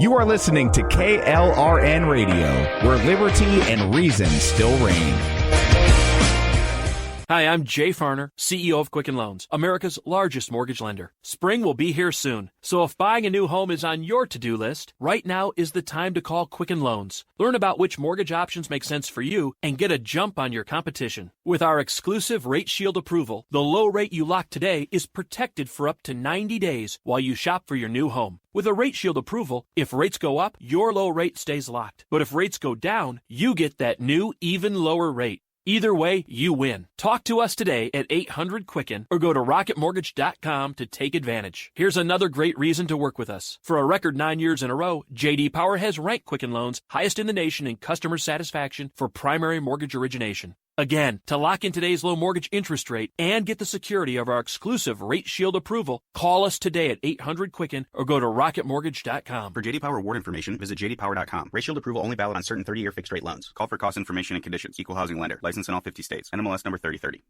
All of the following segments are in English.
You are listening to KLRN Radio, where liberty and reason still reign. Hi, I'm Jay Farner, CEO of Quicken Loans, America's largest mortgage lender. Spring will be here soon, so if buying a new home is on your to-do list, right now is the time to call Quicken Loans. Learn about which mortgage options make sense for you and get a jump on your competition. With our exclusive Rate Shield approval, the low rate you lock today is protected for up to 90 days while you shop for your new home. With a Rate Shield approval, if rates go up, your low rate stays locked. But if rates go down, you get that new, even lower rate. Either way, you win. Talk to us today at 800-QUICKEN or go to rocketmortgage.com to take advantage. Here's another great reason to work with us. For a record 9 years in a row, J.D. Power has ranked Quicken Loans highest in the nation in customer satisfaction for primary mortgage origination. Again, to lock in today's low mortgage interest rate and get the security of our exclusive Rate Shield approval, call us today at 800-QUICKEN or go to rocketmortgage.com. For J.D. Power award information, visit jdpower.com. Rate Shield approval only valid on certain 30-year fixed-rate loans. Call for cost information and conditions. Equal housing lender. Licensed in all 50 states. NMLS number 3030.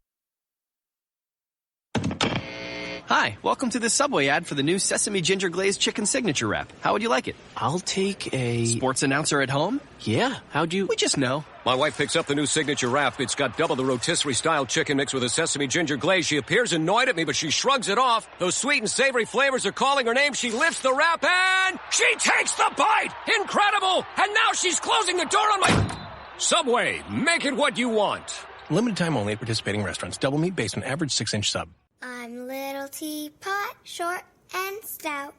Hi, welcome to this Subway ad for the new Sesame Ginger Glazed Chicken Signature Wrap. How would you like it? I'll take a... Sports announcer at home? Yeah, how'd you... We just know. My wife picks up the new Signature Wrap. It's got double the rotisserie-style chicken mixed with a sesame ginger glaze. She appears annoyed at me, but she shrugs it off. Those sweet and savory flavors are calling her name. She lifts the wrap and... she takes the bite! Incredible! And now she's closing the door on my... Subway, make it what you want. Limited time only at participating restaurants. Double meat based on average 6-inch sub. I'm little teapot, short and stout.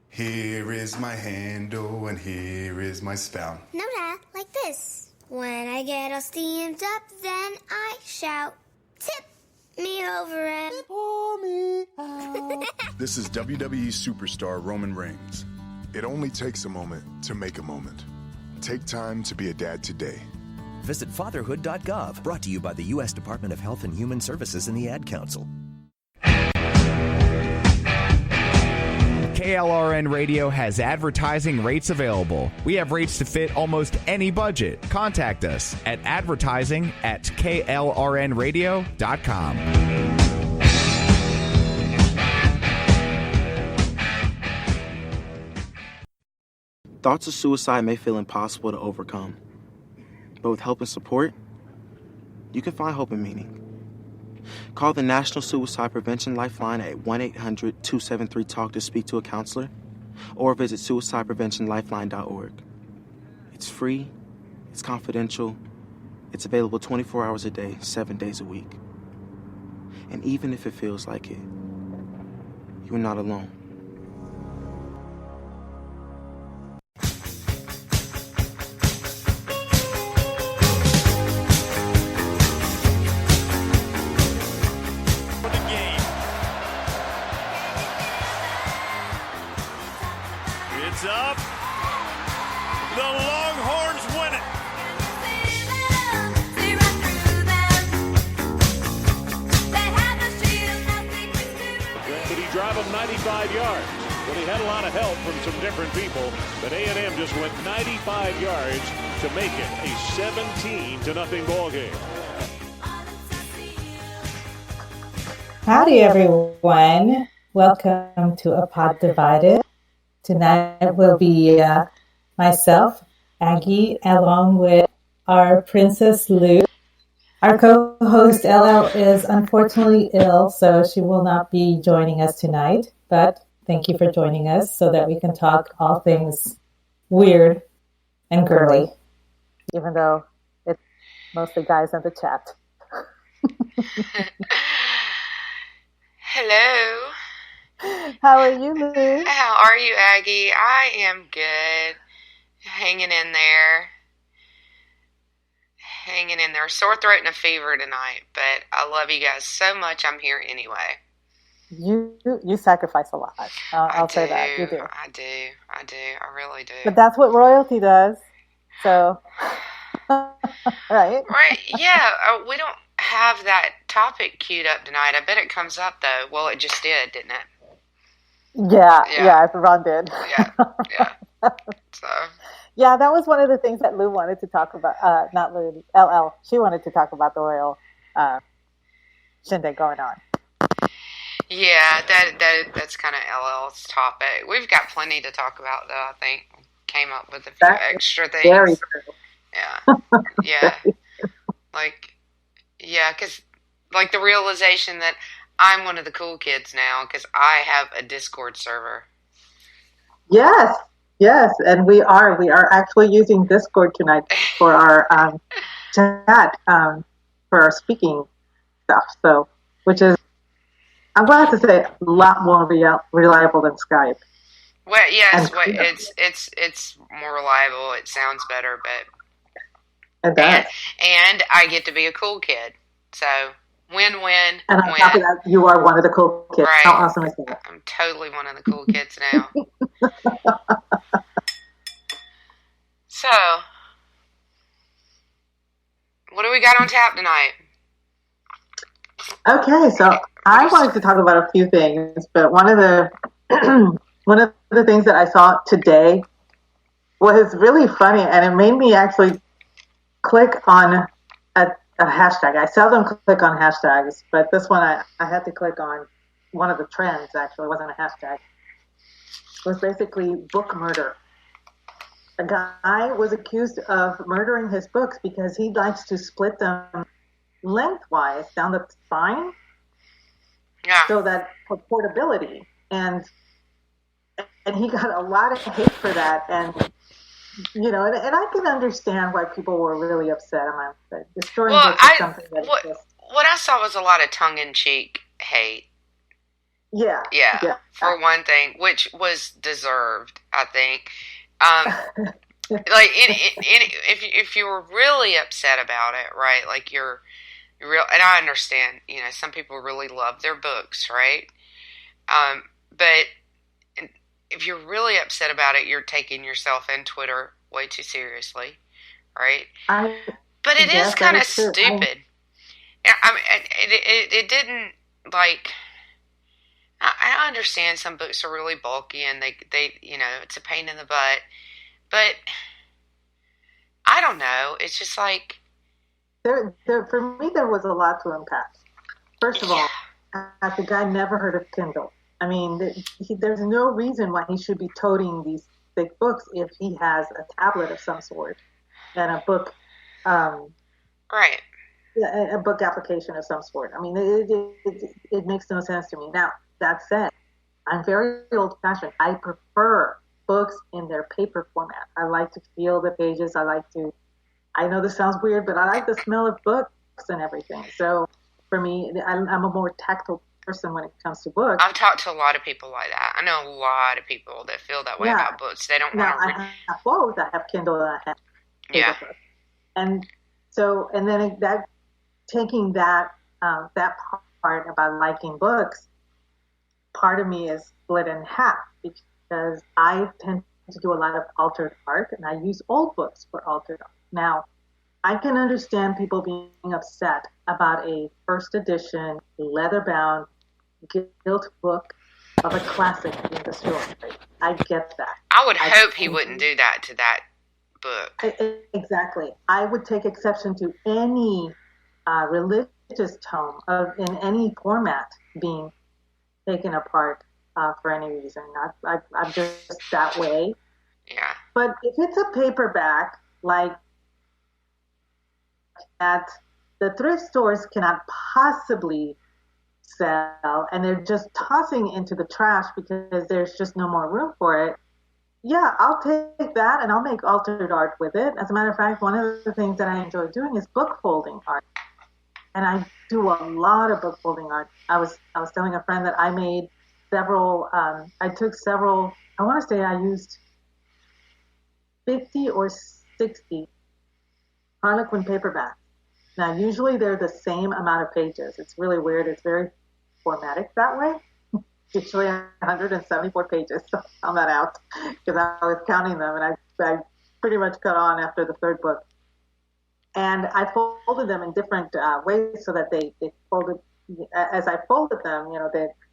Here is my handle and here is my spout. No, Dad, like this. When I get all steamed up, then I shout, tip me over and pour me out. This is WWE superstar Roman Reigns. It only takes a moment to make a moment. Take time to be a dad today. Visit fatherhood.gov, brought to you by the U.S. Department of Health and Human Services and the Ad Council. KLRN Radio has advertising rates available. We have rates to fit almost any budget. Contact us at advertising@klrnradio.com. Thoughts of suicide may feel impossible to overcome, but with help and support, you can find hope and meaning. Call the National Suicide Prevention Lifeline at 1-800-273-TALK to speak to a counselor, or visit suicidepreventionlifeline.org. It's free, it's confidential, it's available 24 hours a day, 7 days a week. And even if it feels like it, you're not alone. It's up. The Longhorns win it. Did he drive him 95 yards? Well, he had a lot of help from some different people, but A&M just went 95 yards to make it a 17-0 ball game. Howdy, everyone. Welcome to A Pod Divided. Tonight will be myself, Aggie, along with our Princess Lou. Our co-host LL is unfortunately ill, so she will not be joining us tonight. But thank you for joining us so that we can talk all things weird and girly, even though it's mostly guys in the chat. Hello. How are you, Lou? How are you, Aggie? I am good. Hanging in there. Sore throat and a fever tonight, but I love you guys so much. I'm here anyway. You sacrifice a lot. I'll say that. You do. I do. I really do. But that's what royalty does. So, right? Right. Yeah. We don't have that topic queued up tonight. I bet it comes up, though. Well, it just did, didn't it? Yeah, Ron did. Yeah. So. Yeah, that was one of the things that Lou wanted to talk about. Not Lou, LL. She wanted to talk about the royal shindig going on. Yeah, that's kind of LL's topic. We've got plenty to talk about, though, I think. came up with a few That extra things. very true. Yeah. Yeah. Like, yeah, because, like, the realization that I'm one of the cool kids now because I have a Discord server. Yes, and we are actually using Discord tonight for our chat, for our speaking stuff. So, which is, I'm glad to say, a lot more reliable than Skype. Well, yes, it's more reliable. It sounds better, but it does. And I get to be a cool kid. So win-win. And on top of that, you are one of the cool kids. Right. How awesome is that? I'm totally one of the cool kids now. So, what do we got on tap tonight? Okay, so I wanted to talk about a few things, but one of the things that I saw today was really funny, and it made me actually click on a hashtag. I seldom click on hashtags, but this one I had to click on one of the trends. Actually, it wasn't a hashtag. It was basically book murder. A guy was accused of murdering his books because he likes to split them lengthwise down the spine, so that for portability, and he got a lot of hate for that, and and I can understand why people were really upset about that. Destroying books is something that what I saw was a lot of tongue-in-cheek hate. Yeah. For one thing, which was deserved, I think. Like, if you were really upset about it, right? Like you're real, and I understand. Some people really love their books, right? But if you're really upset about it, you're taking yourself and Twitter way too seriously, right? But it is kind of stupid. I mean, it didn't, like. I understand some books are really bulky and they it's a pain in the butt, but I don't know. It's just like there for me there was a lot to unpack. First of all, the guy never heard of Kindle. I mean, there's no reason why he should be toting these thick books if he has a tablet of some sort and a book, right? Yeah, a book application of some sort. I mean, it makes no sense to me. Now, that said, I'm very old-fashioned. I prefer books in their paper format. I like to feel the pages. I know this sounds weird, but I like the smell of books and everything. So for me, I'm a more tactile person when it comes to books. I've talked to a lot of people like that. I know a lot of people that feel that way about books. They don't want to read. I have both. I have Kindle and I have paper books. And so, and then taking that part about liking books, part of me is split in half because I tend to do a lot of altered art and I use old books for altered art. Now, I can understand people being upset about a first edition, leather-bound, gilt book of a classic being destroyed. I get that. I would hope he wouldn't do that to that book. Exactly. I would take exception to any religious tome in any format being taken apart for any reason. I'm just that way. Yeah. But if it's a paperback, like that, the thrift stores cannot possibly sell, and they're just tossing into the trash because there's just no more room for it. Yeah, I'll take that and I'll make altered art with it. As a matter of fact, one of the things that I enjoy doing is book folding art. And I do a lot of book folding art. I was telling a friend that I made several, I want to say I used 50 or 60 Harlequin paperbacks. Now, usually they're the same amount of pages. It's really weird. It's very formatic that way. Usually 174 pages, so I found that out because I was counting them, and I pretty much cut on after the third book. And I folded them in different ways so that they folded, as I folded them,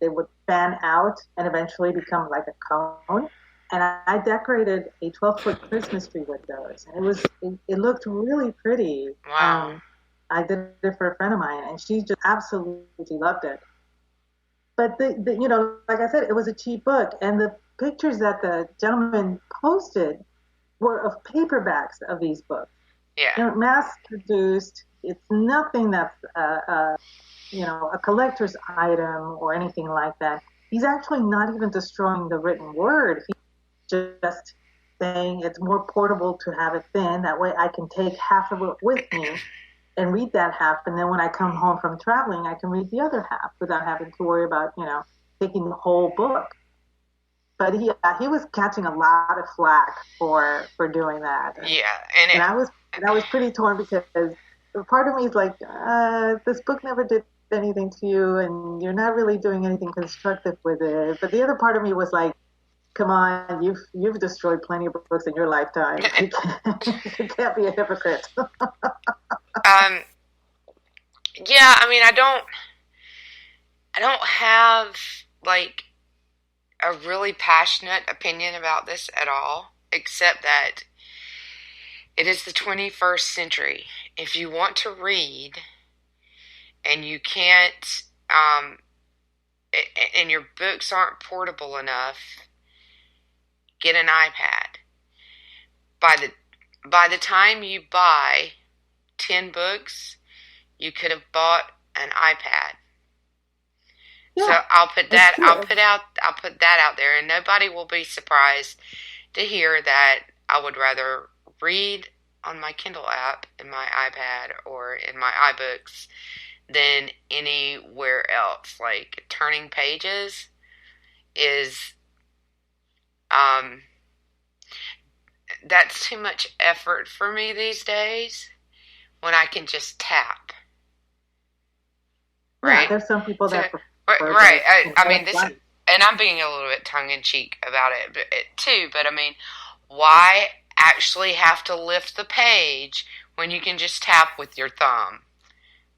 they would fan out and eventually become like a cone. And I decorated a 12-foot Christmas tree with those. And it looked really pretty. Wow. I did it for a friend of mine, and she just absolutely loved it. But like I said, it was a cheap book, and the pictures that the gentleman posted were of paperbacks of these books. Yeah. They're mass-produced. It's nothing that's, a collector's item or anything like that. He's actually not even destroying the written word. He's just saying it's more portable to have it thin. That way I can take half of it with me and read that half. And then when I come home from traveling, I can read the other half without having to worry about, taking the whole book. But he was catching a lot of flack for doing that. Yeah, and I was pretty torn because part of me is like, this book never did anything to you, and you're not really doing anything constructive with it. But the other part of me was like, come on, you've destroyed plenty of books in your lifetime. You can't be a hypocrite. Yeah, I mean, I don't have like a really passionate opinion about this at all, except that it is the 21st century. If you want to read and you can't, and your books aren't portable enough, get an iPad. By the time you buy 10 books, you could have bought an iPad. Yeah, so I'll put that out there, and nobody will be surprised to hear that I would rather read on my Kindle app in my iPad or in my iBooks than anywhere else. Like, turning pages is that's too much effort for me these days when I can just tap. Right? Yeah, there's some people that prefer right. I mean, this is, and I'm being a little bit tongue-in-cheek about it too, but I mean, why actually have to lift the page when you can just tap with your thumb,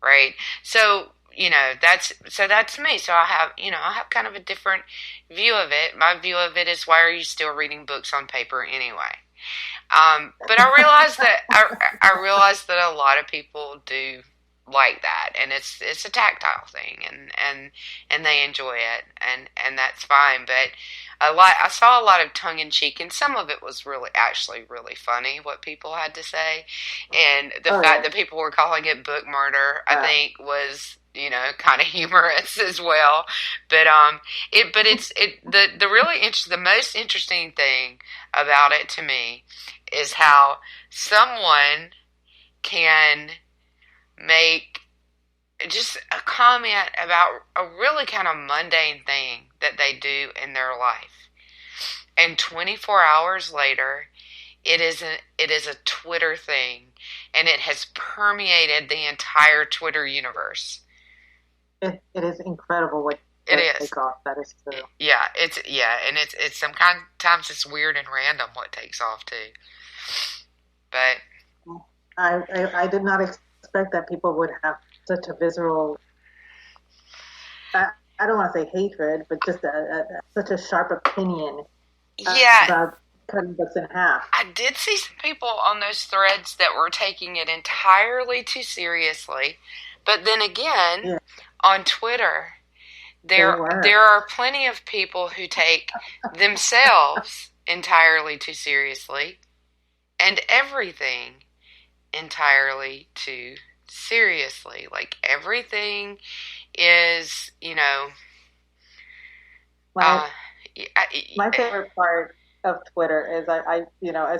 right? So, that's me. So I have kind of a different view of it. My view of it is, why are you still reading books on paper anyway? But I realize that a lot of people do like that, and it's a tactile thing, and they enjoy it, and that's fine. But I saw a lot of tongue in cheek, and some of it was really funny what people had to say, and the fact that people were calling it book murder, I think was kind of humorous as well. But the most interesting thing about it to me is how someone can make just a comment about a really kind of mundane thing that they do in their life, and 24 hours later it is a Twitter thing, and it has permeated the entire Twitter universe. It is incredible what it is. Take off. That is true. Yeah, and it's sometimes it's weird and random what takes off too. But I did not expect that people would have such a visceral, I don't want to say hatred, but just such a sharp opinion about cutting books in half. I did see some people on those threads that were taking it entirely too seriously, but then again, on Twitter, there are plenty of people who take themselves entirely too seriously, and everything entirely too seriously. Like, everything is, my favorite part of Twitter is I as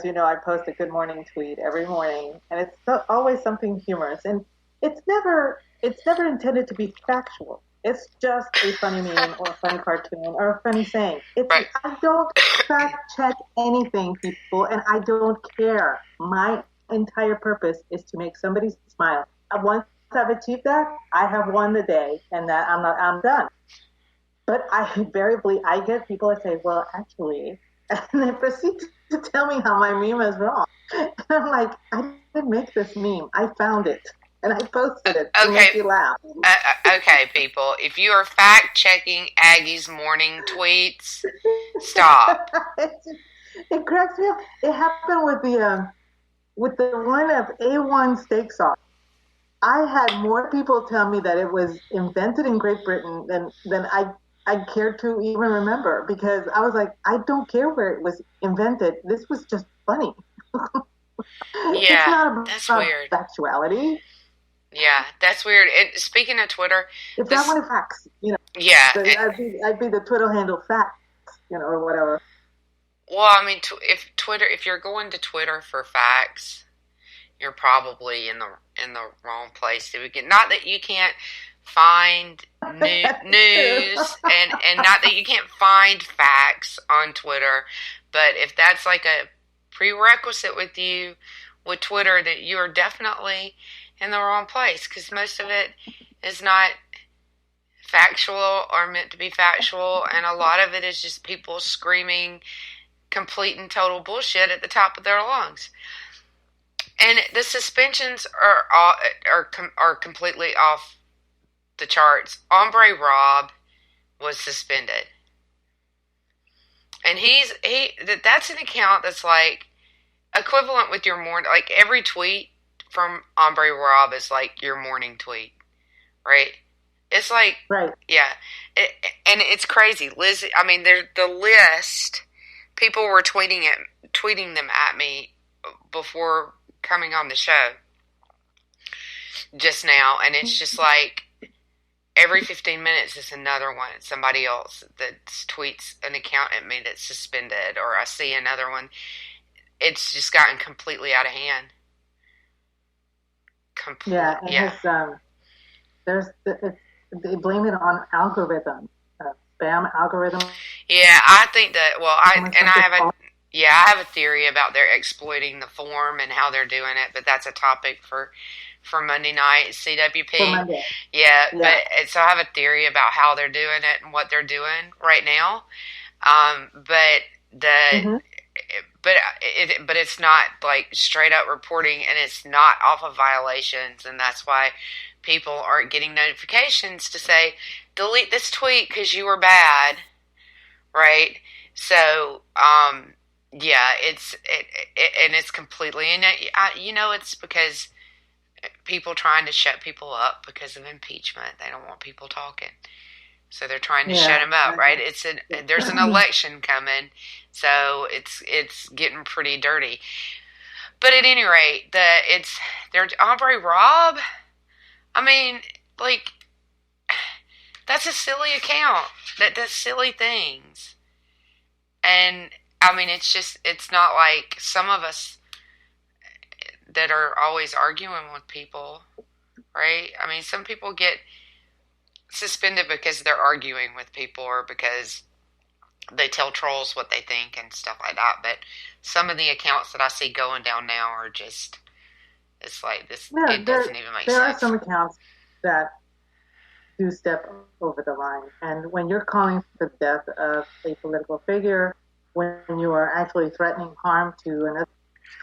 you know, I post a good morning tweet every morning, and it's always something humorous, and it's never intended to be factual. It's just a funny meme or a funny cartoon or a funny saying. I don't fact check anything, people, and I don't care. My entire purpose is to make somebody smile. Once I've achieved that, I have won the day, and that I'm done. But I invariably get people that say, well, actually, and they proceed to tell me how my meme is wrong. And I'm like, I didn't make this meme. I found it, and I posted it to make you laugh. Okay, people, if you are fact-checking Aggie's morning tweets, stop. It cracks me up. It happened with the one of A1 steak sauce. I had more people tell me that it was invented in Great Britain than I cared to even remember, because I was like, I don't care where it was invented. This was just funny. Yeah, it's not that's about weird. factuality. Yeah, that's weird. And speaking of Twitter, It's not one of facts, yeah. I'd be the Twitter handle facts, or whatever. Well, I mean, if you're going to Twitter for facts, you're probably in the wrong place. Not that you can't find news and not that you can't find facts on Twitter, but if that's like a prerequisite with Twitter, that you are definitely in the wrong place, because most of it is not factual or meant to be factual, and a lot of it is just people screaming complete and total bullshit at the top of their lungs. And the suspensions are completely off the charts. Ombre Rob was suspended, and that's an account that's like equivalent with your morning. Like every tweet from Ombre Rob is like your morning tweet, right? It's like, right, yeah, and it's crazy. Liz, I mean, there's the list. People were tweeting them at me before coming on the show just now, and it's just like every 15 minutes is another one. Somebody else that tweets an account at me that's suspended, or I see another one. It's just gotten completely out of hand. They blame it on algorithm, spam algorithm. Yeah, I think that. Well, I have a theory about their exploiting the form and how they're doing it, but that's a topic for Monday night CWP. Yeah, but so I have a theory about how they're doing it and what they're doing right now. But it's not like straight up reporting, and it's not off of violations, and that's why people aren't getting notifications to say delete this tweet because you were bad, right? So it's completely, and it's because people trying to shut people up because of impeachment. They don't want people talking, so they're trying to shut them up, right? There's an election coming, so it's getting pretty dirty. But at any rate, there's Ombre Rob. I mean, like, that's a silly account that does silly things, and I mean, it's not like some of us that are always arguing with people, right? I mean, some people get suspended because they're arguing with people or because they tell trolls what they think and stuff like that. But some of the accounts that I see going down now are just, it's like this. Yeah, it doesn't even make sense. There are some accounts that do step over the line, and when you're calling for the death of a political figure, when you are actually threatening harm to another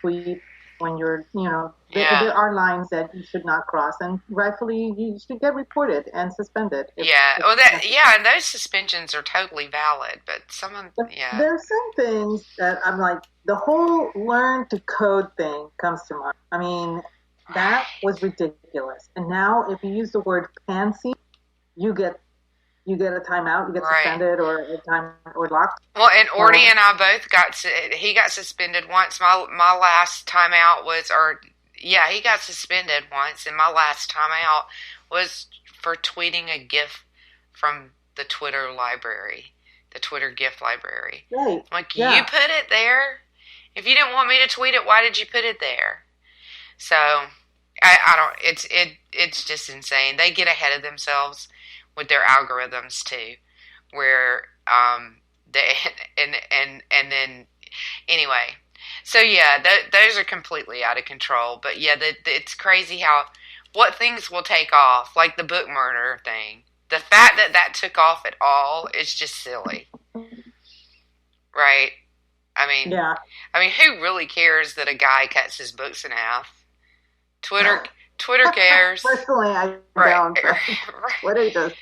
tweet, when you're, there are lines that you should not cross, and rightfully you should get reported and suspended. And those suspensions are totally valid, but there are some things that I'm like, the whole learn to code thing comes to mind. I mean, that was ridiculous. And now if you use the word pansy, you get a timeout, you get suspended or a time or locked. Well, and Orty and I both he got suspended once. My last timeout he got suspended once, and my last timeout was for tweeting a GIF from the Twitter library, the Twitter GIF library. Right. You put it there? If you didn't want me to tweet it, why did you put it there? So, I don't, it's just insane. They get ahead of themselves with their algorithms too, where, and then, anyway. So yeah, those are completely out of control, but yeah, it's crazy what things will take off, like the book murder thing. The fact that took off at all is just silly. Right? I mean, who really cares that a guy cuts his books in half? Twitter cares. Personally, I don't. What are those?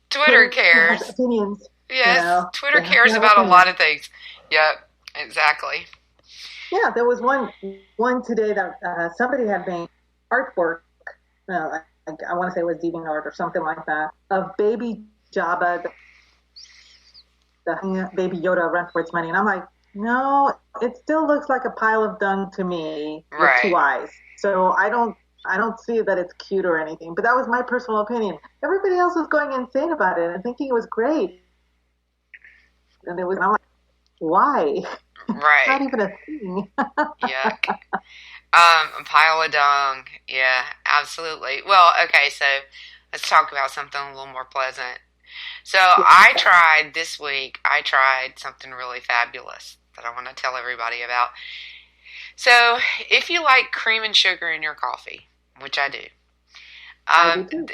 Twitter cares. Opinions. Yes, Twitter cares about a lot of things. Yep, exactly. Yeah, there was one today that somebody had made artwork. I want to say it was DeviantArt or something like that, of Baby Jabba, the Baby Yoda run for its money, and I'm like, No, it still looks like a pile of dung to me with Right. two eyes. So I don't see that it's cute or anything. But that was my personal opinion. Everybody else was going insane about it and thinking it was great. And I'm like, why? Right. Not even a thing. Yuck. A pile of dung. Yeah, absolutely. Well, okay, so let's talk about something a little more pleasant. So this week, I tried something really fabulous that I want to tell everybody about. So if you like cream and sugar in your coffee, which I do.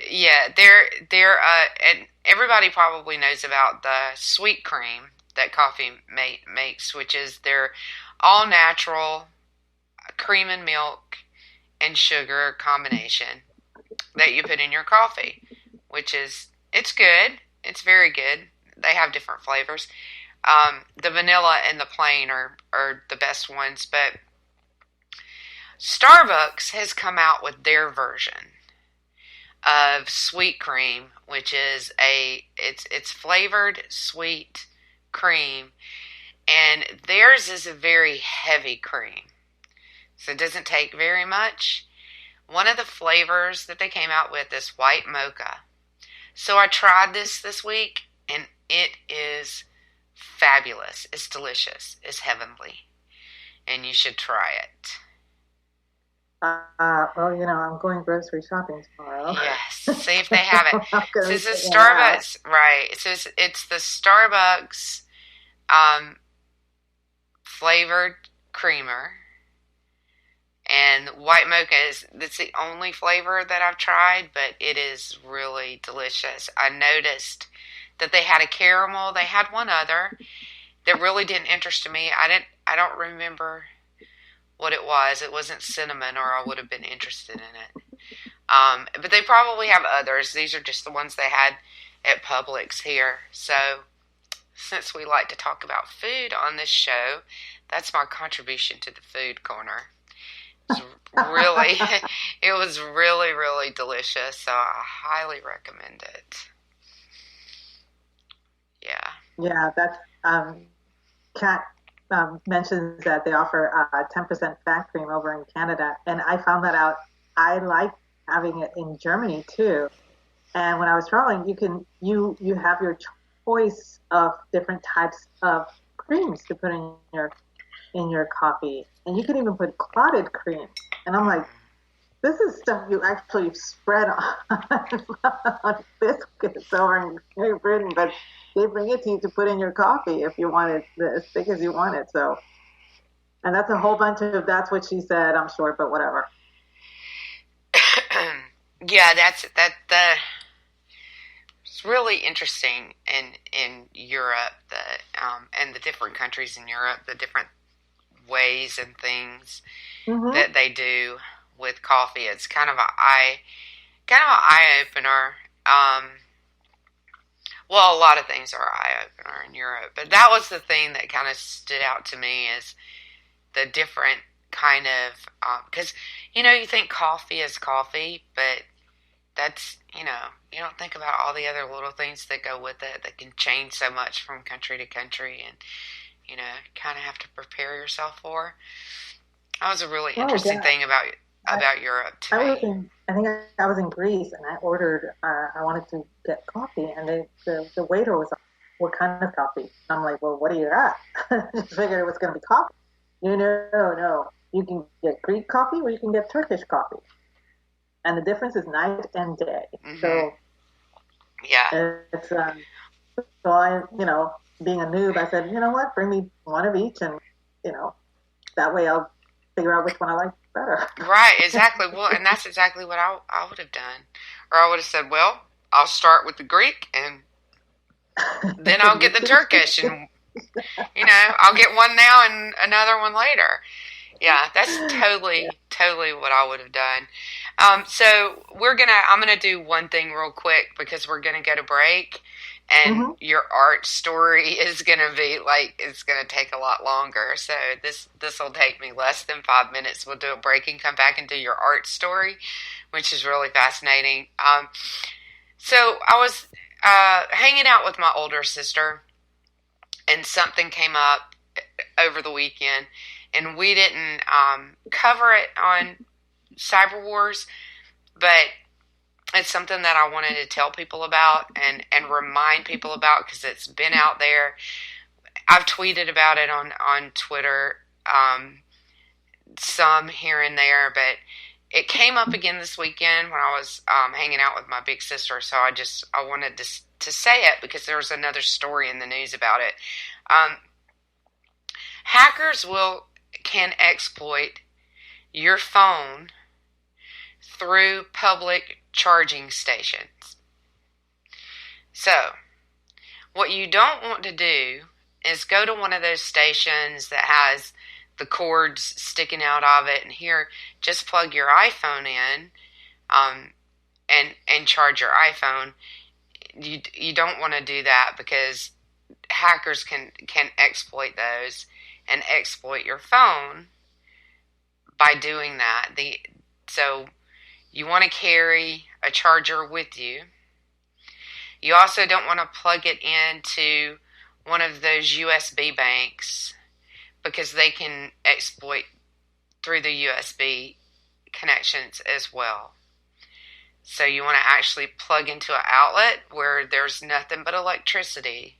Yeah, and everybody probably knows about the sweet cream that coffee makes, which is their all natural cream and milk and sugar combination that you put in your coffee, it's good. It's very good. They have different flavors. The vanilla and the plain are the best ones, but Starbucks has come out with their version of sweet cream, which is it's flavored sweet cream, and theirs is a very heavy cream, so it doesn't take very much. One of the flavors that they came out with is white mocha. So I tried this week, and it is fabulous. It's delicious. It's heavenly, and you should try it. Well, I'm going grocery shopping tomorrow. Yes, see if they have it. So this is Starbucks, right? It's the Starbucks flavored creamer, and white mocha that's the only flavor that I've tried, but it is really delicious. I noticed that they had a caramel. They had one other that really didn't interest me. I don't remember what it was. It wasn't cinnamon, or I would have been interested in it. But they probably have others. These are just the ones they had at Publix here. So since we like to talk about food on this show, that's my contribution to the food corner. It was really, really delicious. So I highly recommend it. Yeah. Yeah, that's Kat mentions that they offer 10% fat cream over in Canada, and I found that out. I like having it in Germany too. And when I was traveling, you have your choice of different types of creams to put in your coffee, and you can even put clotted cream. And I'm like, this is stuff you actually spread on biscuits over in Great Britain, but they bring it to you to put in your coffee if you want it as thick as you want it. So, and that's a whole bunch of, that's what she said, I'm sure, but whatever. Yeah, it's really interesting in Europe, and the different countries in Europe, the different ways and things that they do with coffee. It's kind of an eye opener. Well, a lot of things are eye opener in Europe, but that was the thing that kind of stood out to me, is the different kind of, because you think coffee is coffee, but that's, you don't think about all the other little things that go with it that can change so much from country to country, and kind of have to prepare yourself for. That was a really interesting thing about Europe to me. I think I was in Greece, and I ordered, I wanted to get coffee, and the waiter was like, what kind of coffee? And I'm like, well, what do you got? Just figured it was going to be coffee. No. You can get Greek coffee or you can get Turkish coffee. And the difference is night and day. Mm-hmm. So, yeah. It's, so I, being a noob, I said, you know what, bring me one of each, and, that way I'll figure out which one I like better. Right, exactly. Well, and that's exactly what I would have done. Or I would have said, well, I'll start with the Greek, and then I'll get the Turkish, and, I'll get one now and another one later. Yeah, that's totally what I would have done. So I'm gonna do one thing real quick, because we're gonna go to break, and your art story is gonna be it's gonna take a lot longer. So this will take me less than 5 minutes. We'll do a break and come back and do your art story, which is really fascinating. So I was hanging out with my older sister, and something came up over the weekend, and we didn't cover it on Cyber Wars, but it's something that I wanted to tell people about and remind people about because it's been out there. I've tweeted about it on Twitter, some here and there, but it came up again this weekend when I was hanging out with my big sister, so I wanted to say it because there was another story in the news about it. Hackers can exploit your phone through public charging stations. So, what you don't want to do is go to one of those stations that has the cords sticking out of it and here, just plug your iPhone in and charge your iPhone. You don't want to do that because hackers can exploit those and exploit your phone by doing that. So you want to carry a charger with you. You also don't want to plug it into one of those USB banks because they can exploit through the USB connections as well. So you want to actually plug into an outlet where there's nothing but electricity.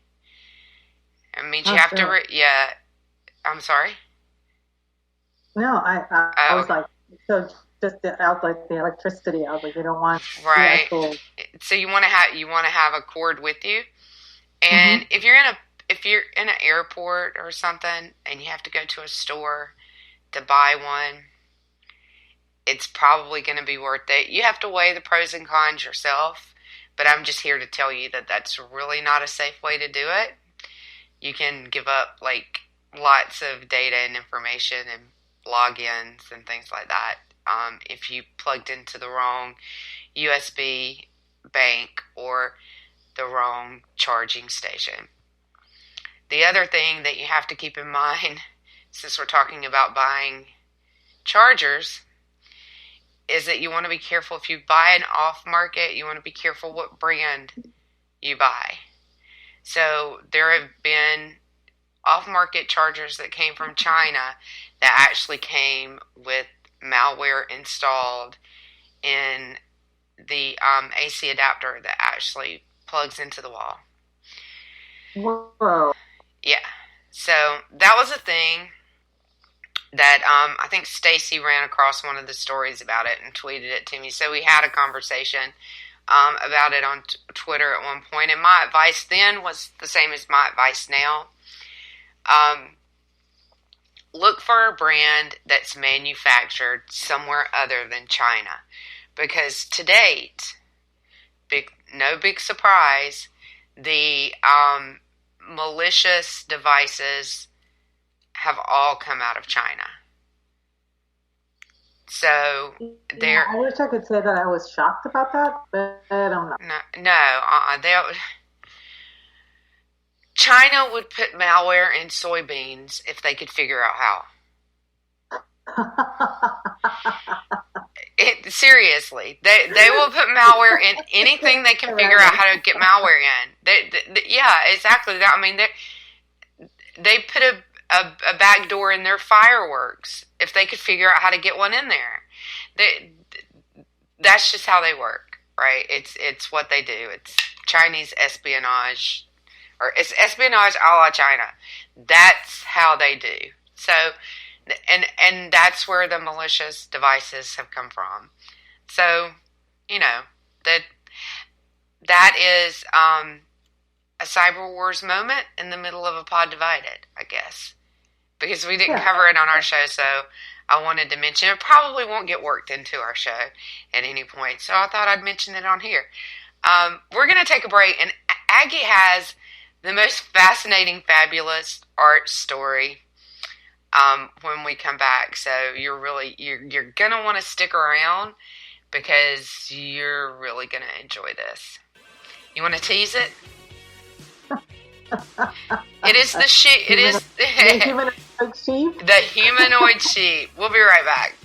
It means you have to... Yeah. I'm sorry? No, I was like, so just the outlet, the electricity outlet. You don't want right. So you want to have a cord with you, and if you're in an airport or something, and you have to go to a store to buy one, it's probably going to be worth it. You have to weigh the pros and cons yourself, but I'm just here to tell you that that's really not a safe way to do it. You can give up like lots of data and information and logins and things like that if you plugged into the wrong USB bank or the wrong charging station. The other thing that you have to keep in mind, since we're talking about buying chargers, is that you want to be careful if you buy an off-market, you want to be careful what brand you buy. So there have been off-market chargers that came from China that actually came with malware installed in the AC adapter that actually plugs into the wall. Whoa. Yeah. So that was a thing that I think Stacy ran across one of the stories about it and tweeted it to me. So we had a conversation about it on Twitter at one point. And my advice then was the same as my advice now. Look for a brand that's manufactured somewhere other than China. Because to date, no big surprise, the malicious devices have all come out of China. So there. I wish I could say that I was shocked about that, but I don't know. China would put malware in soybeans if they could figure out how. Seriously, they will put malware in anything they can figure out how to get malware in. Yeah, exactly. I mean, they put a back door in their fireworks if they could figure out how to get one in there. That's just how they work, right? It's what they do. It's Chinese espionage, or it's espionage a la China. That's how they do. So, and that's where the malicious devices have come from. So, that is a cyber wars moment in the middle of a pod divided, I guess. Because we didn't cover it on our show, so I wanted to mention it. It probably won't get worked into our show at any point, so I thought I'd mention it on here. We're going to take a break, and Aggie has the most fascinating, fabulous art story when we come back. So you're going to want to stick around because you're really going to enjoy this. You want to tease it? It is the sheep. It is the humanoid sheep. The humanoid sheep. We'll be right back.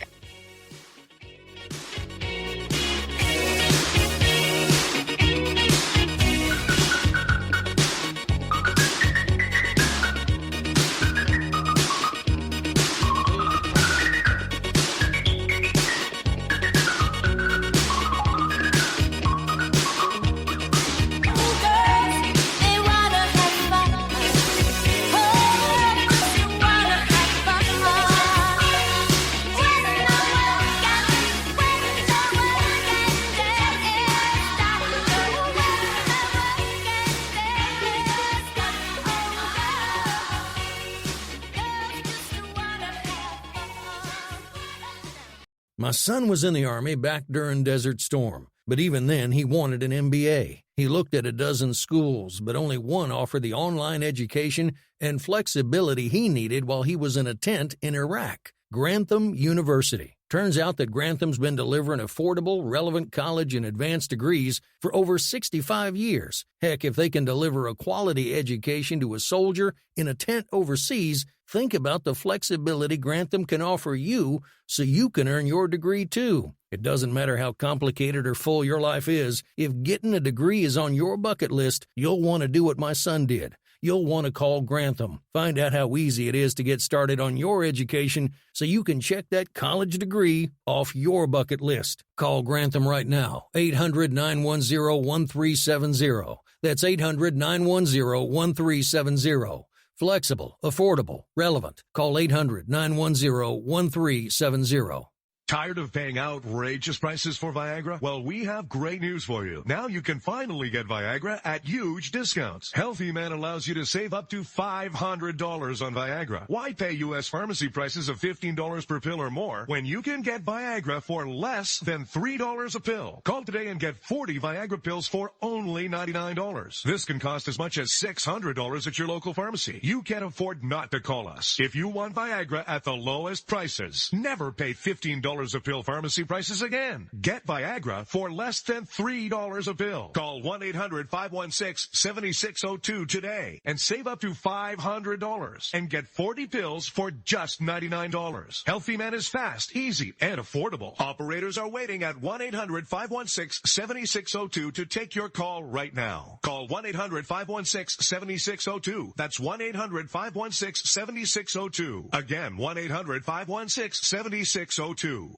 My son was in the Army back during Desert Storm, but even then he wanted an MBA. He looked at a dozen schools, but only one offered the online education and flexibility he needed while he was in a tent in Iraq, Grantham University. Turns out that Grantham's been delivering affordable, relevant college and advanced degrees for over 65 years. Heck, if they can deliver a quality education to a soldier in a tent overseas, think about the flexibility Grantham can offer you so you can earn your degree too. It doesn't matter how complicated or full your life is, if getting a degree is on your bucket list, you'll want to do what my son did. You'll want to call Grantham. Find out how easy it is to get started on your education so you can check that college degree off your bucket list. Call Grantham right now, 800-910-1370. That's 800-910-1370. Flexible, affordable, relevant. Call 800-910-1370. Tired of paying outrageous prices for Viagra? Well, we have great news for you. Now you can finally get Viagra at huge discounts. Healthy Man allows you to save up to $500 on Viagra. Why pay U.S. pharmacy prices of $15 per pill or more when you can get Viagra for less than $3 a pill? Call today and get 40 Viagra pills for only $99. This can cost as much as $600 at your local pharmacy. You can't afford not to call us. If you want Viagra at the lowest prices, never pay $15 a pill pharmacy prices again. Get Viagra for less than $3 a pill. Call 1-800-516-7602 today and save up to $500 and get 40 pills for just $99. Healthy Man is fast, easy, and affordable. Operators are waiting at 1-800-516-7602 to take your call right now. Call 1-800-516-7602. That's 1-800-516-7602. Again, 1-800-516-7602.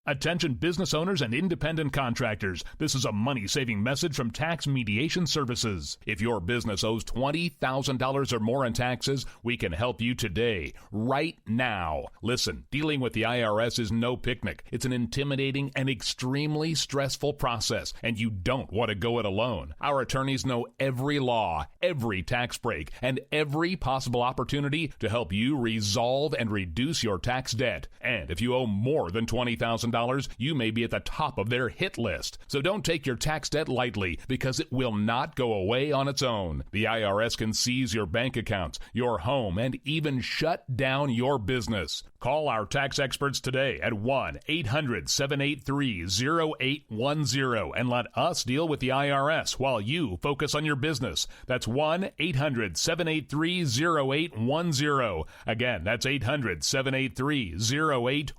Attention business owners and independent contractors. This is a money-saving message from Tax Mediation Services. If your business owes $20,000 or more in taxes, we can help you today, right now. Listen, dealing with the IRS is no picnic. It's an intimidating and extremely stressful process, and you don't want to go it alone. Our attorneys know every law, every tax break, and every possible opportunity to help you resolve and reduce your tax debt. And if you owe more than $20,000, you may be at the top of their hit list. So don't take your tax debt lightly, because it will not go away on its own. The IRS can seize your bank accounts, your home, and even shut down your business. Call our tax experts today at 1-800-783-0810 and let us deal with the IRS while you focus on your business. That's 1-800-783-0810. Again, that's 800-783-0810.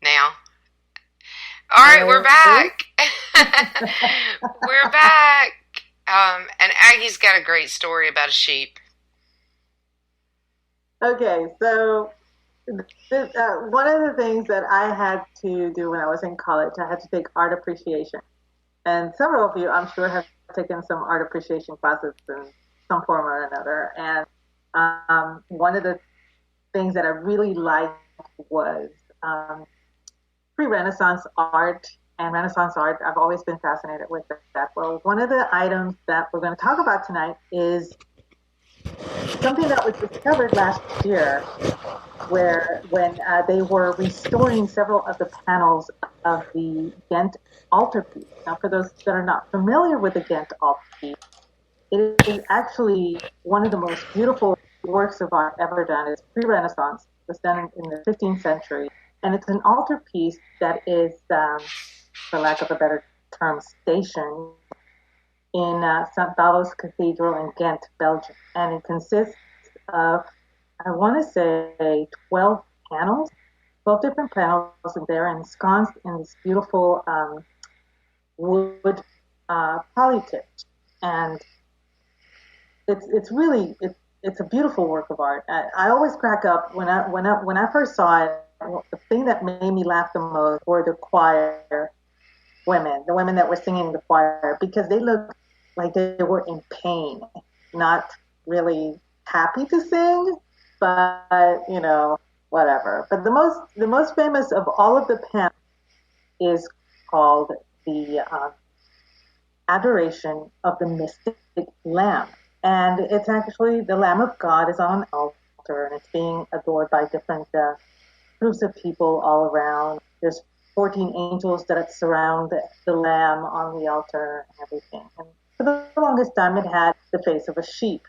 Now. All right, we're back. We're back. And Aggie's got a great story about a sheep. Okay, so one of the things that I had to do when I was in college, I had to take art appreciation. And several of you, I'm sure, have taken some art appreciation classes in some form or another. And one of the things that I really liked was pre-Renaissance art and Renaissance art. I've always been fascinated with that. Well, one of the items that we're going to talk about tonight is something that was discovered last year, when they were restoring several of the panels of the Ghent altarpiece. Now, for those that are not familiar with the Ghent altarpiece, it is actually one of the most beautiful works of art ever done. It's pre-Renaissance. It was done in the 15th century. And it's an altarpiece that is for lack of a better term, station in St. Bavo's Cathedral in Ghent, Belgium. And it consists of, I want to say, 12 panels, 12 different panels, and they're ensconced in this beautiful wood polytech. And it's really it's a beautiful work of art. I always crack up when I first saw it. The thing that made me laugh the most were the choir women, the women that were singing the choir, because they looked like they were in pain, not really happy to sing, but whatever. But the most famous of all of the panels is called the Adoration of the Mystic Lamb. And it's actually the Lamb of God is on an altar, and it's being adored by different groups of people all around. There's 14 angels that surround the Lamb on the altar and everything. And for the longest time, it had the face of a sheep.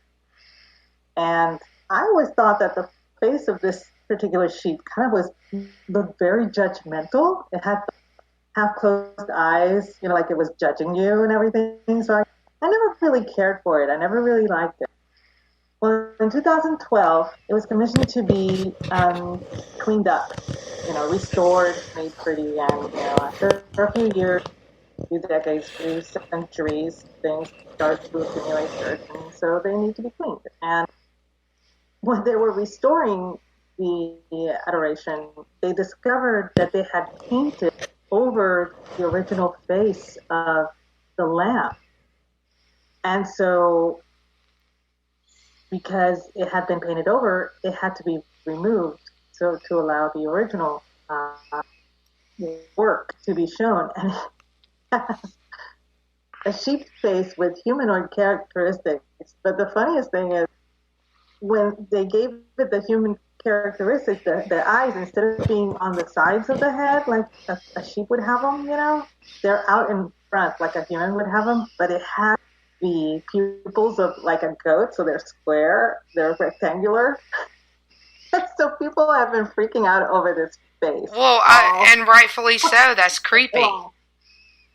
And I always thought that the face of this particular sheep kind of looked very judgmental. It had half-closed eyes, like it was judging you and everything. So I never really cared for it. I never really liked it. Well, in 2012, it was commissioned to be cleaned up, restored, made pretty, and after a few years, a few decades, a few centuries, things start to accumulate dirt, and so they need to be cleaned. And when they were restoring the adoration, they discovered that they had painted over the original face of the lamb. And so, because it had been painted over, it had to be removed so to allow the original work to be shown. And it has a sheep face with humanoid characteristics. But the funniest thing is, when they gave it the human characteristics, the eyes, instead of being on the sides of the head like a sheep would have them, they're out in front like a human would have them, but it had the pupils of like a goat, so they're square, they're rectangular. So people have been freaking out over this face. Well, and rightfully so. That's creepy.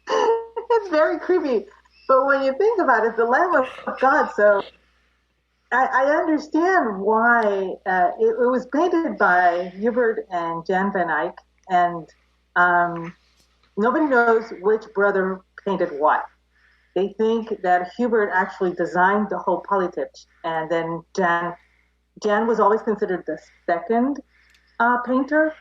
It's very creepy. But when you think about it, the Lamb of God, so I understand why it was painted by Hubert and Jan van Eyck, and nobody knows which brother painted what. They think that Hubert actually designed the whole polytech, and then Jan was always considered the second painter,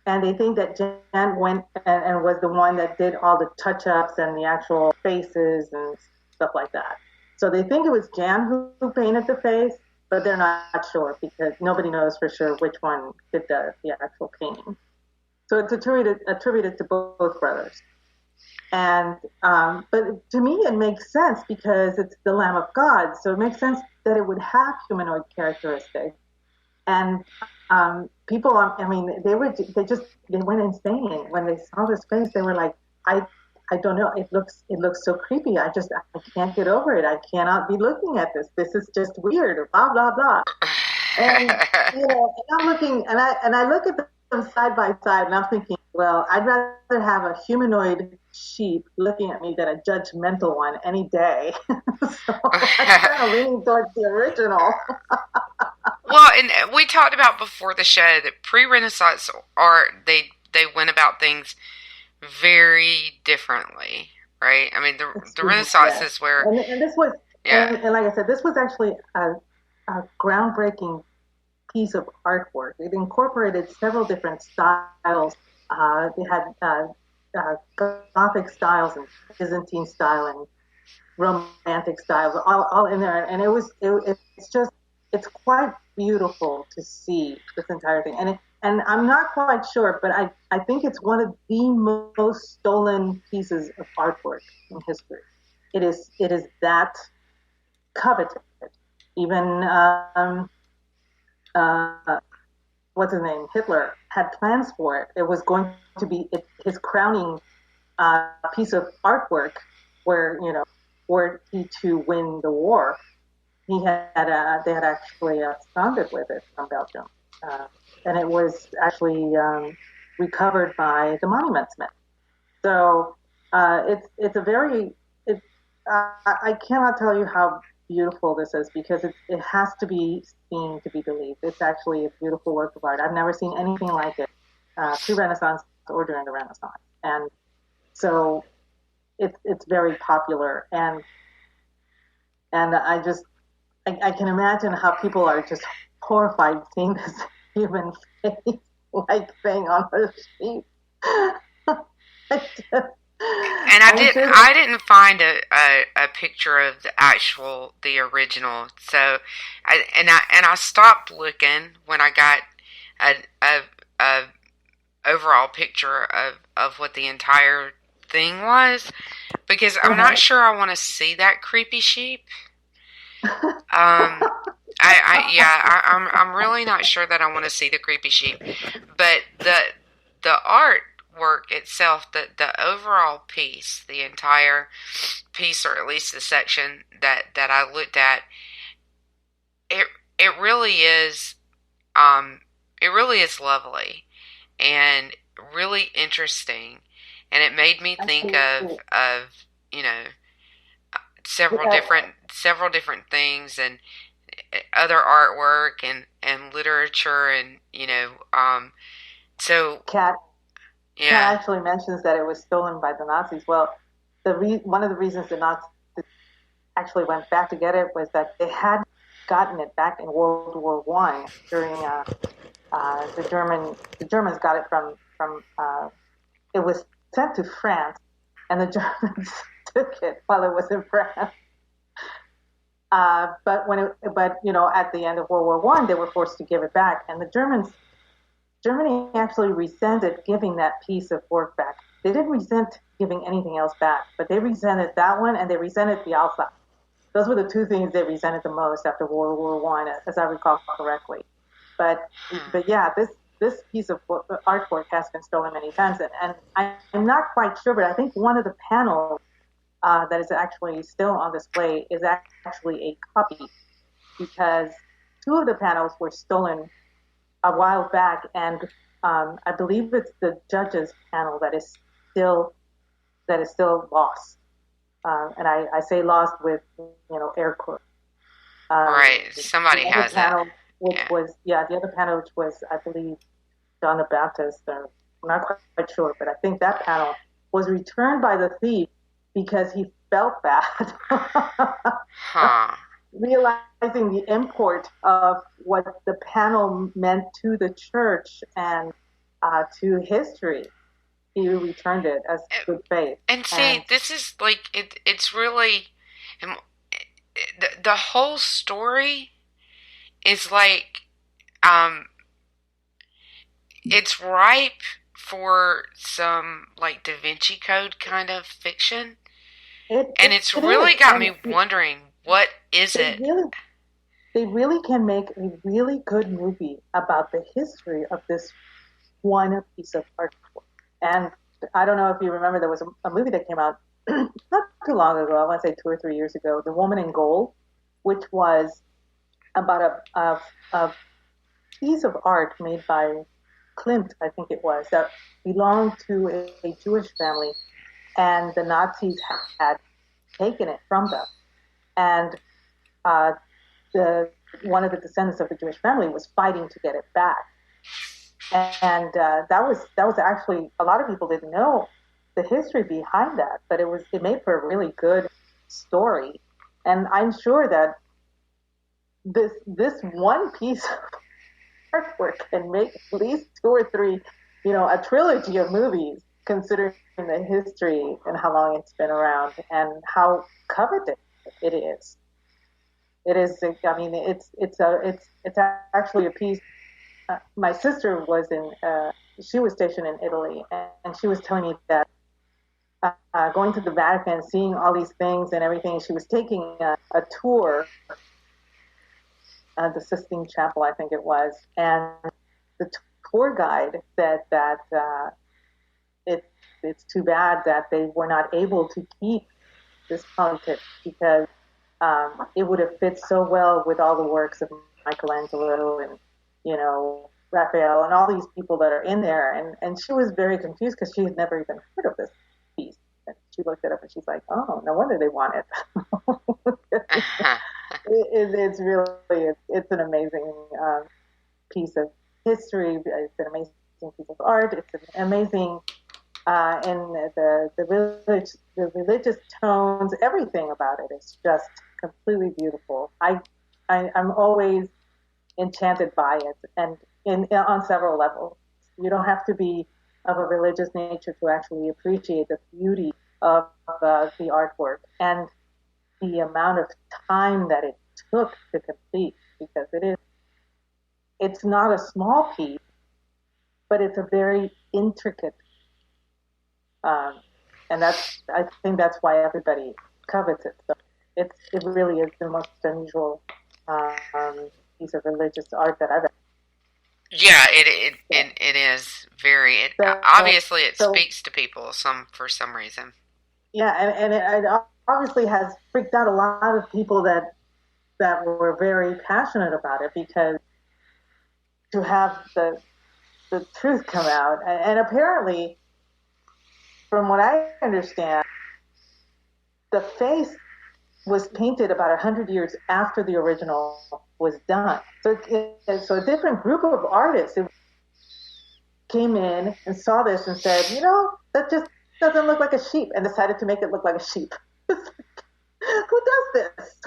and they think that Jan went and was the one that did all the touch-ups and the actual faces and stuff like that. So they think it was Jan who painted the face, but they're not sure because nobody knows for sure which one did the actual painting. So it's attributed to both brothers. And but to me it makes sense because it's the Lamb of God, so it makes sense that it would have humanoid characteristics. And people, they went insane when they saw this face. They were like, I don't know, it looks so creepy. I can't get over it. I cannot be looking at this. This is just weird. Blah blah blah. And and I'm looking, and I look at them side by side, and I'm thinking, well, I'd rather have a humanoid sheep looking at me than a judgmental one any day. So I'm kind of leaning towards the original. Well, and we talked about before the show that pre-Renaissance art, they went about things very differently, right? I mean, the Renaissance is where... And this was, and like I said, this was actually a groundbreaking piece of artwork. It incorporated several different styles. They had Gothic styles and Byzantine style and romantic styles all in there, and it's quite beautiful to see this entire thing. And I'm not quite sure, but I think it's one of the most stolen pieces of artwork in history. It is that coveted. Even what's his name? Hitler had plans for it. It was going to be his crowning piece of artwork, where were he to win the war. They had actually founded with it from Belgium, and it was actually recovered by the Monuments Men. So it's a very I cannot tell you how beautiful this is because it has to be seen to be believed. It's actually a beautiful work of art. I've never seen anything like it pre-Renaissance or during the Renaissance, and so it's very popular. And I can imagine how people are just horrified seeing this human face like thing on a sheet. And I didn't find a picture of the original. So I stopped looking when I got a overall picture of what the entire thing was, because I'm not sure I want to see that creepy sheep. I'm really not sure that I want to see the creepy sheep, but the artwork itself, the overall piece, the entire piece, or at least the section that I looked at, it really is lovely and really interesting, and it made me think of several different things, and other artwork and literature, and so Kat actually mentions that it was stolen by the Nazis. Well, one of the reasons the Nazis actually went back to get it was that they had gotten it back in World War I during the Germans got it from it was sent to France, and the Germans took it while it was in France. But at the end of World War I, they were forced to give it back, and Germany actually resented giving that piece of work back. They didn't resent giving anything else back, but they resented that one, and they resented the Alpha. Those were the two things they resented the most after World War I, as I recall correctly. But yeah, this piece of artwork has been stolen many times, and I'm not quite sure, but I think one of the panels that is actually still on display is actually a copy, because two of the panels were stolen a while back, and I believe it's the judge's panel that is still lost. And I say lost with air quotes. Right, somebody has panel, it. The other panel, which was, I believe, John the Baptist. I'm not quite sure, but I think that panel was returned by the thief because he felt bad, realizing the import of what the panel meant to the church and to history. He returned it as good faith. And see, this is like it's really the whole story is like it's ripe for some like Da Vinci Code kind of fiction. It's really got me wondering, what is it? They really can make a really good movie about the history of this one piece of artwork. And I don't know if you remember, there was a movie that came out not too long ago, I want to say 2 or 3 years ago, The Woman in Gold, which was about a piece of art made by Klimt, I think it was, that belonged to a Jewish family, and the Nazis had taken it from them. And one of the descendants of the Jewish family was fighting to get it back. And that was actually, a lot of people didn't know the history behind that, but it made for a really good story. And I'm sure that this one piece of artwork can make at least 2 or 3, a trilogy of movies, considering the history and how long it's been around and how coveted it is. It is. I mean, it's actually a piece. My sister was she was stationed in Italy, and she was telling me that going to the Vatican, seeing all these things and everything, she was taking a tour, the Sistine Chapel, I think it was, and the tour guide said that it's too bad that they were not able to keep this pontiff, because it would have fit so well with all the works of Michelangelo and Raphael and all these people that are in there, and she was very confused because she had never even heard of this she looked it up and she's like, oh, no wonder they want it. It's really, it's an amazing piece of history. It's an amazing piece of art. It's an amazing, and the religious tones, everything about it is just completely beautiful. I'm always enchanted by it, and on several levels. You don't have to be of a religious nature to actually appreciate the beauty of the artwork and the amount of time that it took to complete, because it's not a small piece, but it's a very intricate, and I think that's why everybody covets it. So it really is the most unusual piece of religious art that I've ever. Yeah, it is very. Obviously, it speaks to people for some reason. Yeah, and it obviously has freaked out a lot of people that were very passionate about it, because to have the truth come out, and apparently, from what I understand, the face was painted about 100 years after the original was done. So a different group of artists came in and saw this and said, that just doesn't look like a sheep, and decided to make it look like a sheep. Who does this?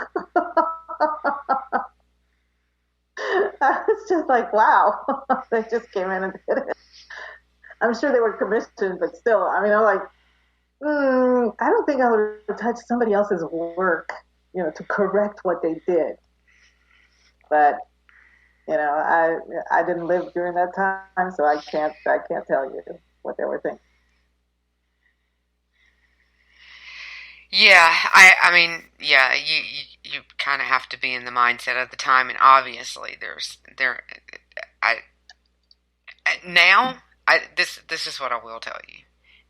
I was just like, wow. They just came in and did it. I'm sure they were commissioned, but still, I mean, I'm like, I don't think I would touch somebody else's work, to correct what they did. But, I didn't live during that time, so I can't tell you what they were thinking. Yeah, I mean, yeah, you kind of have to be in the mindset of the time, and obviously this is what I will tell you.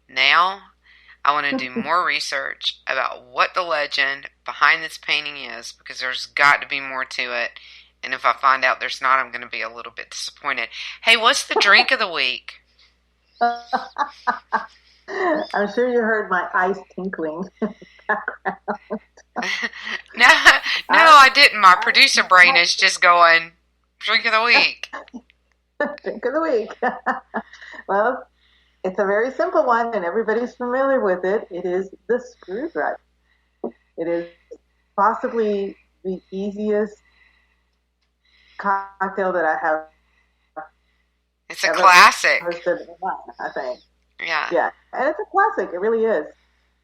Now, I want to do more research about what the legend behind this painting is, because there's got to be more to it. And if I find out there's not, I'm going to be a little bit disappointed. Hey, what's the drink of the week? I'm sure you heard my eyes tinkling in the background. No, I didn't. My producer brain is just going, drink of the week. Drink of the week. Well, it's a very simple one, and everybody's familiar with it. It is the screwdriver. It is possibly the easiest cocktail that I have. It's a classic. I think. Yeah. Yeah, and it's a classic. It really is.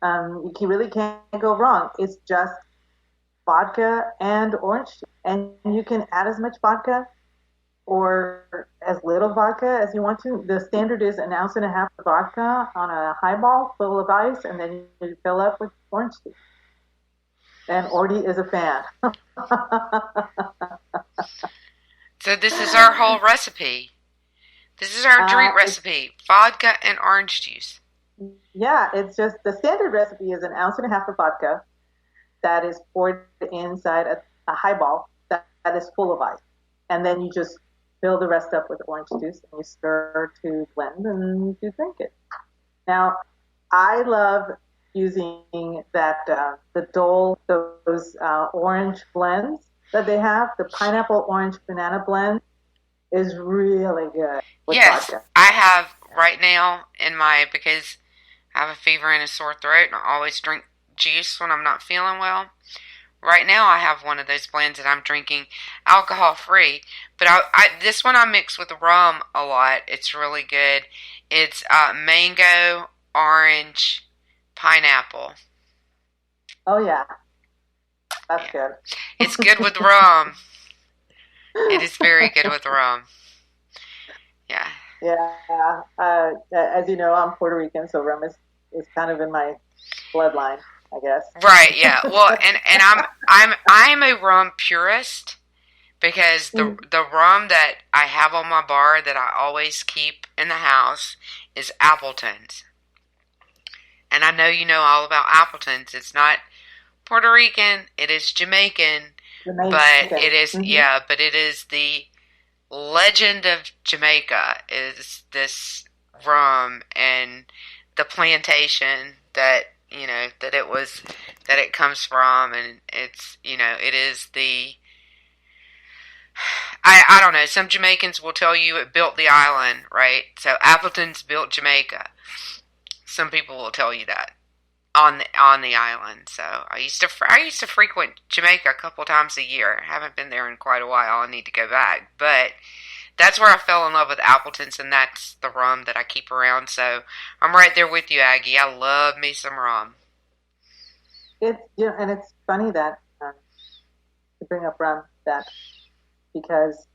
You really can't go wrong. It's just vodka and orange juice, and you can add as much vodka or as little vodka as you want to. The standard is 1.5 ounces of vodka on a highball full of ice, and then you fill up with orange juice. And Ordy is a fan. So this is our whole recipe. This is our drink recipe: vodka and orange juice. Yeah, it's just the standard recipe is 1.5 ounces of vodka that is poured inside a highball that is full of ice, and then you just fill the rest up with orange juice, and you stir to blend, and you drink it. Now, I love using that the Dole, those orange blends that they have. The pineapple orange banana blend is really good with vodka. I have right now because I have a fever and a sore throat, and I always drink juice when I'm not feeling well. Right now, I have one of those blends that I'm drinking alcohol-free, but this one I mix with rum a lot. It's really good. It's mango, orange, pineapple. Oh, yeah. That's good. It's good with rum. It is very good with rum. Yeah. Yeah. As you know, I'm Puerto Rican, so rum is kind of in my bloodline, I guess. Right. Yeah. Well, and I'm a rum purist, because the rum that I have on my bar that I always keep in the house is Appleton's. And I know you know all about Appleton's. It's not Puerto Rican. It is Jamaican. But it is, but it is the legend of Jamaica is this rum and the plantation that, that it comes from, and it's, it is I don't know. Some Jamaicans will tell you it built the island, right? So Appleton's built Jamaica. Some people will tell you that on the island. So I used to frequent Jamaica a couple times a year. I haven't been there in quite a while. I need to go back, but that's where I fell in love with Appleton's, and that's the rum that I keep around. So I'm right there with you, Aggie. I love me some rum. And it's funny that to bring up rum, that because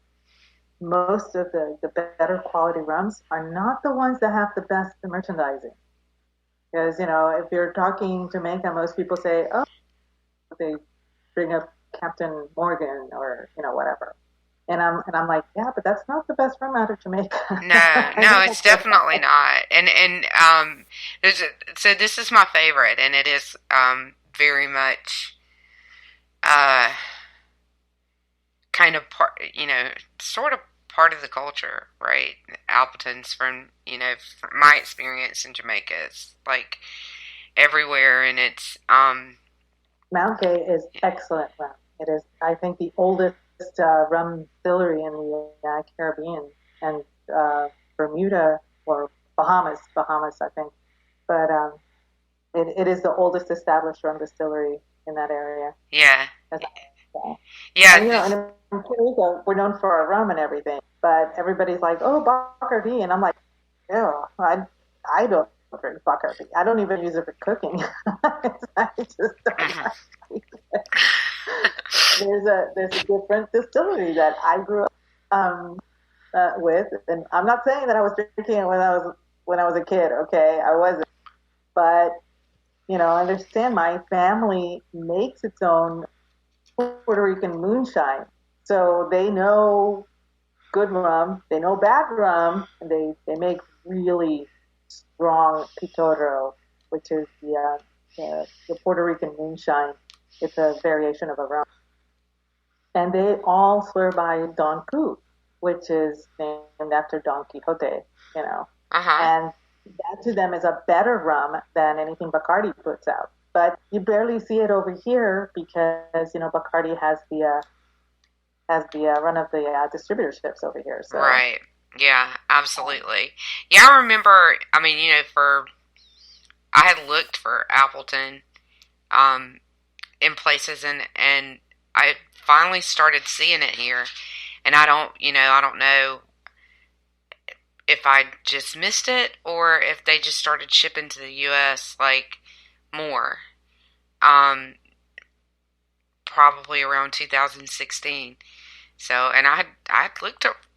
most of the better quality rums are not the ones that have the best merchandising. Because, if you're talking Jamaica, most people say, oh, they bring up Captain Morgan or, whatever. And I'm like, yeah, but that's not the best rum out of Jamaica. No, it's definitely not. And so this is my favorite, and it is very much kind of part, sort of part of the culture, right? Appleton's from my experience in Jamaica, it's like everywhere, and it's Mount Gay is excellent rum. It is, I think, the oldest rum distillery in the Caribbean, and Bermuda or Bahamas, I think. But it is the oldest established rum distillery in that area. Yeah. Yeah. And, and in Puerto Rico, we're known for our rum and everything, but everybody's like, oh, Bacardi, and I'm like, no, I don't drink Bacardi. I don't even use it for cooking. I just don't like it. There's a different distillery that I grew up with, and I'm not saying that I was drinking it when I was a kid. Okay, I wasn't, but I understand my family makes its own Puerto Rican moonshine, so they know good rum, they know bad rum, and they make really strong pitorro, which is the Puerto Rican moonshine. It's a variation of a rum. And they all swear by Don Q, which is named after Don Quixote, And that to them is a better rum than anything Bacardi puts out. But you barely see it over here because, Bacardi has the run of the distributorships over here. So. Right. Yeah, absolutely. Yeah, I remember, I had looked for Appleton in places, and I finally started seeing it here, and I don't know if I just missed it or if they just started shipping to the U.S. more. Probably around 2016. So, and I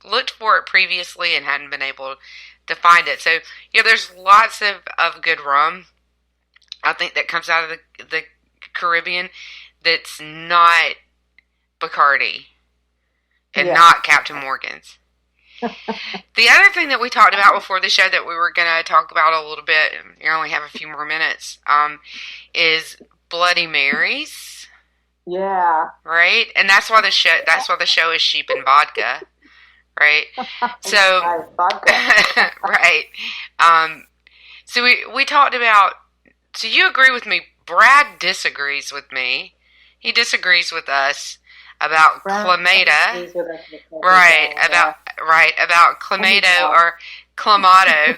looked for it previously and hadn't been able to find it. So, there's lots of good rum, I think, that comes out of the Caribbean that's not Bacardi and not Captain Morgan's. The other thing that we talked about before the show that we were going to talk about a little bit, and you only have a few more minutes, is Bloody Marys. Yeah. Right? And that's why the show is Sheep and Vodka. Right? So right. So we talked about, so you agree with me, Brad disagrees with me. He disagrees with us about Clamato. About Clamato or Clamato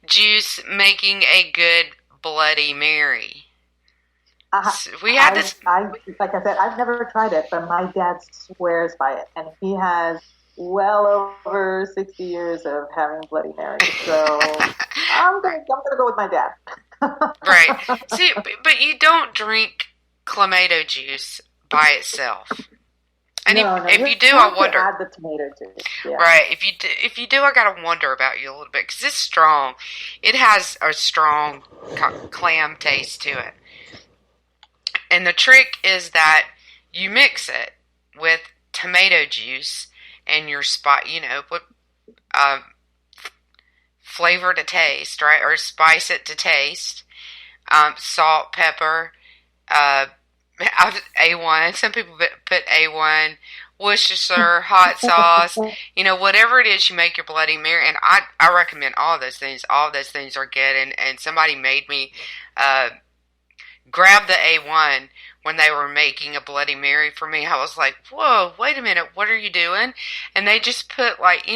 juice making a good Bloody Mary. We had this. Like I said, I've never tried it, but my dad swears by it, and he has well over 60 years of having Bloody Mary. So I'm gonna go with my dad. Right. See, but you don't drink Clamato juice by itself. And if you do, I wonder. Add the tomato juice. Yeah. Right. If you do, I gotta wonder about you a little bit because it's strong. It has a strong clam taste to it. And the trick is that you mix it with tomato juice and your put flavor to taste, right? Or spice it to taste. Salt, pepper, A1. Some people put A1 Worcestershire, hot sauce, whatever it is you make your Bloody Mary. And I recommend all those things. All those things are good. And somebody made me grab the A1 when they were making a Bloody Mary for me. I was like, whoa, wait a minute, what are you doing? And they just put like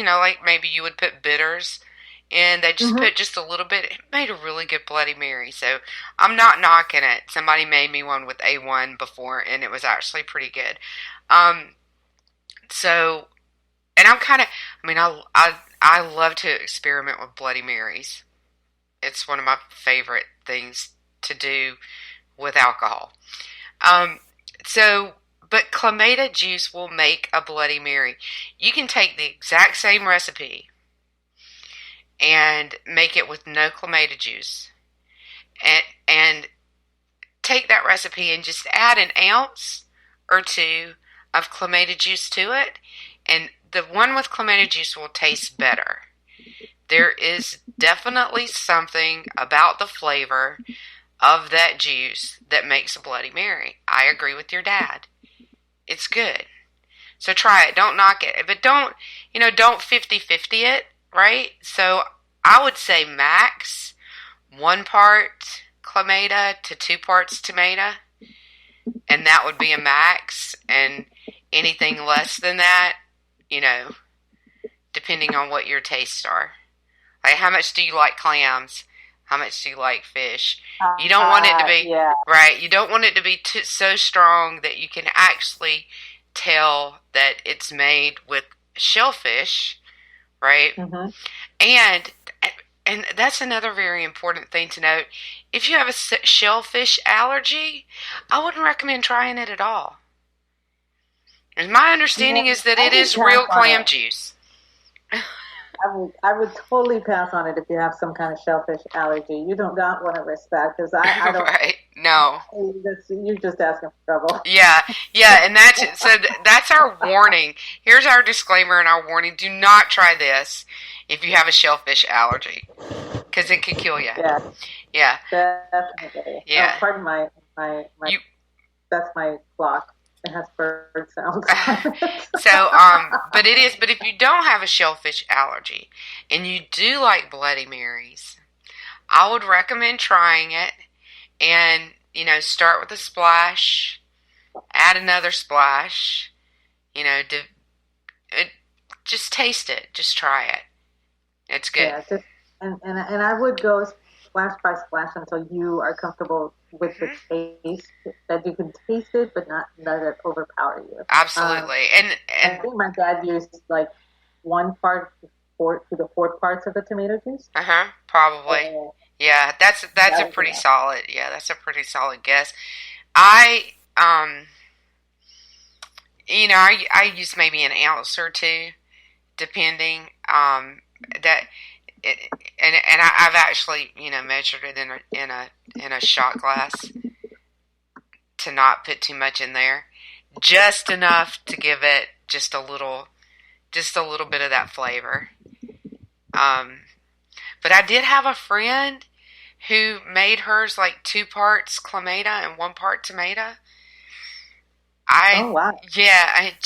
maybe you would put bitters, and they just put just a little bit. It made a really good Bloody Mary. So I'm not knocking it. Somebody made me one with A1 before, and it was actually pretty good. So, and I'm kind of, I love to experiment with Bloody Marys. It's one of my favorite things to do with alcohol. But clamato juice will make a Bloody Mary. You can take the exact same recipe and make it with no clamato juice. And take that recipe and just add an ounce or two of clamato juice to it. And the one with clamato juice will taste better. There is definitely something about the flavor of that juice that makes a Bloody Mary. I agree with your dad. It's good. So try it. Don't knock it. But don't 50-50 it, right? So I would say max 1 part clamato to 2 parts tomato. And that would be a max. And anything less than that, depending on what your tastes are. Like, how much do you like clams? How much do you like fish? You don't want it to be, right, you don't want it to be so strong that you can actually tell that it's made with shellfish, right? Mm-hmm. And that's another very important thing to note. If you have a shellfish allergy, I wouldn't recommend trying it at all. And my understanding is that it is real clam juice. I would totally pass on it if you have some kind of shellfish allergy. You do not want to risk that, because I don't. Right? No. You're just asking for trouble. Yeah, and that's our warning. Here's our disclaimer and our warning: do not try this if you have a shellfish allergy, because it could kill you. Yeah. Definitely. Yeah. Pardon my that's my clock. It has bird sounds. But if you don't have a shellfish allergy and you do like Bloody Marys, I would recommend trying it and, start with a splash, add another splash, just taste it, just try it. It's good. Yeah, and I would go splash by splash until you are comfortable with the taste, that you can taste it, but not let it overpower you. Absolutely. And I think my dad used like 1 part to the 4 parts of the tomato juice. Probably. Yeah, that's a pretty solid. Yeah, that's a pretty solid guess. I use maybe an ounce or 2, depending. I've actually, measured it in a shot glass to not put too much in there, just enough to give it just a little bit of that flavor. But I did have a friend who made hers like 2 parts clamato and 1 part tomato. Oh, wow. Yeah, I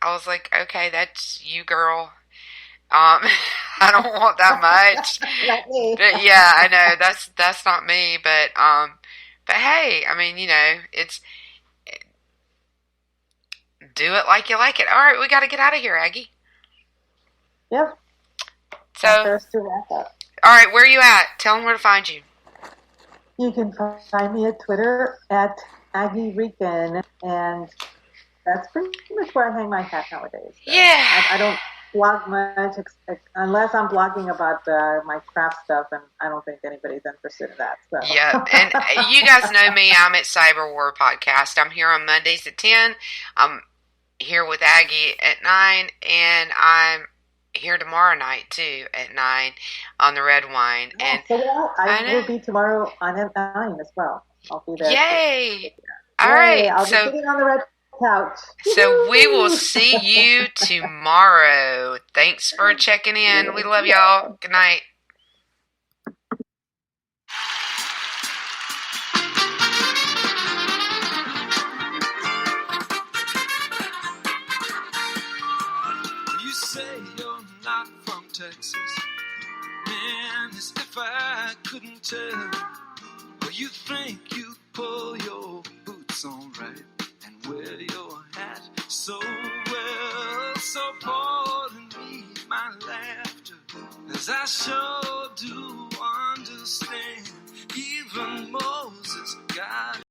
was like, okay, that's you, girl. I don't want that much. Not me. Yeah, I know that's not me, but hey, it's do it like you like it. All right, we got to get out of here, Aggie. Yep. So, first to wrap up. All right, where are you at? Tell them where to find you. You can find me at Twitter at Aggie Rican, and that's pretty much where I hang my hat nowadays. So yeah. I don't blog much, unless I'm blogging about my craft stuff, and I don't think anybody's interested in that. So. Yeah, and you guys know me. I'm at Cyber War Podcast. I'm here on Mondays at 10. I'm here with Aggie at 9, and I'm here tomorrow night, too, at 9 on the Red Wine. Yeah, and so I will be tomorrow on at 9 as well. I'll be there. Yay! All right. I'll be sitting on the red couch. So we will see you tomorrow. Thanks for checking in. We love y'all. Good night. say you're not from Texas. Man, as if I couldn't tell. Well, you think you pull your boots on right and wear your hat so well. So pardon me my laughter, as I sure do understand. Even Moses got